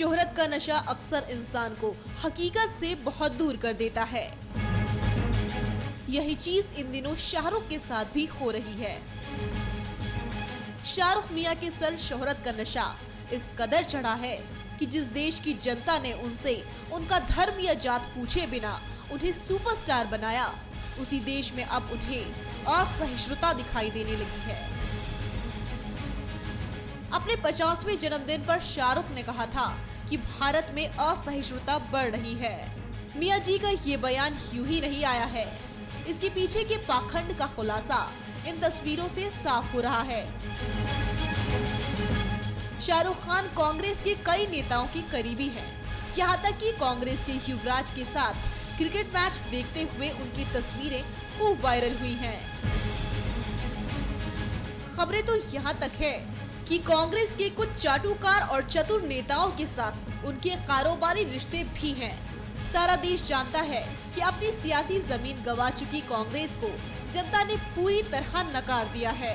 शोहरत का नशा अक्सर इंसान को हकीकत से बहुत दूर कर देता है। यही चीज इन दिनों शाहरुख के साथ भी हो रही है। शाहरुख मियां के सर शोहरत का नशा इस कदर चढ़ा है कि जिस देश की जनता ने उनसे उनका धर्म या जात पूछे बिना उन्हें सुपरस्टार बनाया, उसी देश में अब उन्हें असहिष्णुता दिखाई देने लगी है। अपने 50वें जन्मदिन पर शाहरुख ने कहा था कि भारत में असहिष्णुता बढ़ रही है। मियां जी का ये बयान यूं ही नहीं आया है। इसके पीछे के पाखंड का खुलासा इन तस्वीरों से साफ हो रहा है। शाहरुख खान कांग्रेस के कई नेताओं के करीबी हैं। यहाँ तक कि कांग्रेस के युवराज के साथ क्रिकेट मैच देखते हुए उनकी तस्वीरें खूब वायरल हुई हैं। खबरें तो यहाँ तक है कि कांग्रेस के कुछ चाटुकार और चतुर नेताओं के साथ उनके कारोबारी रिश्ते भी हैं। सारा देश जानता है कि अपनी सियासी जमीन गंवा चुकी कांग्रेस को जनता ने पूरी तरह नकार दिया है।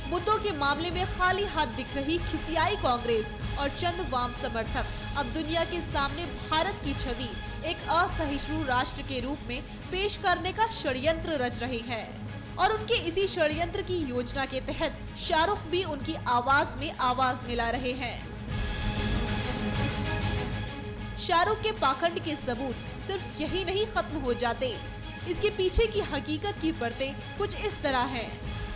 मुद्दों के मामले में खाली हाथ दिख रही खिसियाई कांग्रेस और चंद वाम समर्थक अब दुनिया के सामने भारत की छवि एक असहिष्णु राष्ट्र के रूप में पेश करने का षड्यंत्र रच रहे हैं। और उनके इसी षड्यंत्र की योजना के तहत शाहरुख भी उनकी आवाज में आवाज मिला रहे हैं। शाहरुख के पाखंड के सबूत सिर्फ यही नहीं खत्म हो जाते, इसके पीछे की हकीकत की परतें कुछ इस तरह हैं।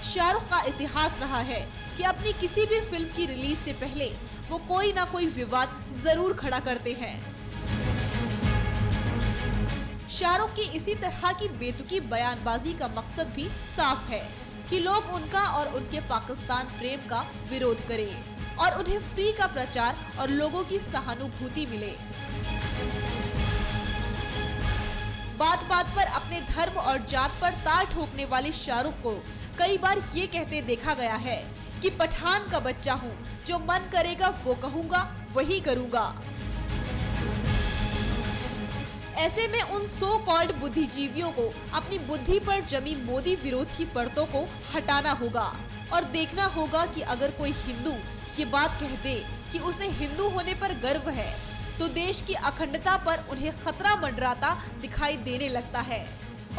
शाहरुख का इतिहास रहा है कि अपनी किसी भी फिल्म की रिलीज से पहले वो कोई ना कोई विवाद जरूर खड़ा करते हैं। शाहरुख की इसी तरह की बेतुकी बयानबाजी का मकसद भी साफ है कि लोग उनका और उनके पाकिस्तान प्रेम का विरोध करें और उन्हें फ्री का प्रचार और लोगों की सहानुभूति मिले। बात बात पर अपने धर्म और जात पर ताल ठोकने वाले शाहरुख को कई बार ये कहते देखा गया है कि पठान का बच्चा हूँ, जो मन करेगा वो कहूँगा, वही करूँगा। ऐसे में उन सो कॉल्ड बुद्धिजीवियों को अपनी बुद्धि पर जमी मोदी विरोध की परतों को हटाना होगा और देखना होगा कि अगर कोई हिंदू ये बात कह दे कि उसे हिंदू होने पर गर्व है, तो देश की अखंडता पर उन्हें खतरा मंडराता दिखाई देने लगता है।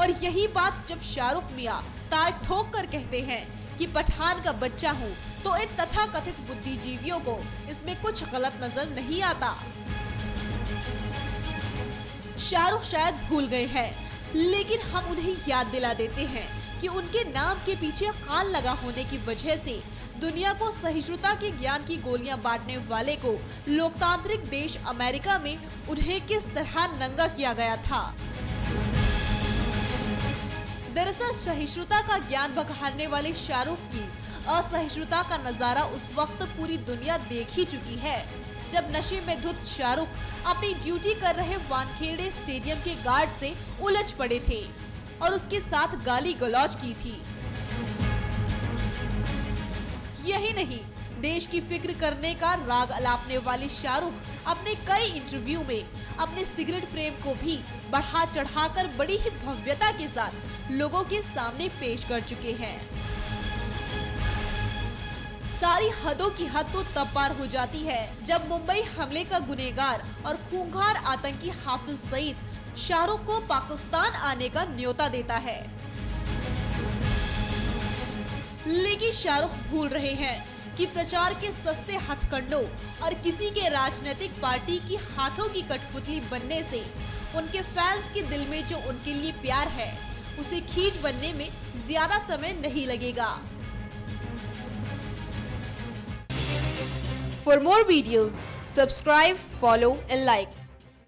और यही बात जब शाहरुख मियां ताल ठोक कर कहते हैं कि पठान का बच्चा हूँ, तो इन तथाकथित बुद्धिजीवियों को इसमें कुछ गलत नजर नहीं आता। शाहरुख शायद भूल गए हैं, लेकिन हम उन्हें याद दिला देते हैं कि उनके नाम के पीछे खान लगा होने की वजह से दुनिया को सहिष्णुता के ज्ञान की गोलियां बांटने वाले को लोकतांत्रिक देश अमेरिका में उन्हें किस तरह नंगा किया गया था। दरअसल सहिष्णुता का ज्ञान बखारने वाले शाहरुख की असहिष्णुता का नजारा उस वक्त पूरी दुनिया देख ही चुकी है, जब नशे में धुत शाहरुख अपनी ड्यूटी कर रहे वानखेड़े स्टेडियम के गार्ड से उलझ पड़े थे और उसके साथ गाली गलौज की थी। यही नहीं, देश की फिक्र करने का राग अलापने वाले शाहरुख अपने कई इंटरव्यू में अपने सिगरेट प्रेम को भी बढ़ा चढ़ाकर बड़ी ही भव्यता के साथ लोगों के सामने पेश कर चुके हैं। सारी हदों की हद तो तब पार हो जाती है जब मुंबई हमले का गुनहगार और खूंखार आतंकी हाफिज सईद शाहरुख को पाकिस्तान आने का न्योता देता है। लेकिन शाहरुख भूल रहे हैं कि प्रचार के सस्ते हथकंडों और किसी के राजनीतिक पार्टी की हाथों की कठपुतली बनने से उनके फैंस के दिल में जो उनके लिए प्यार है, उसे खींच बनने में ज्यादा समय नहीं लगेगा। For more videos, subscribe, follow and like.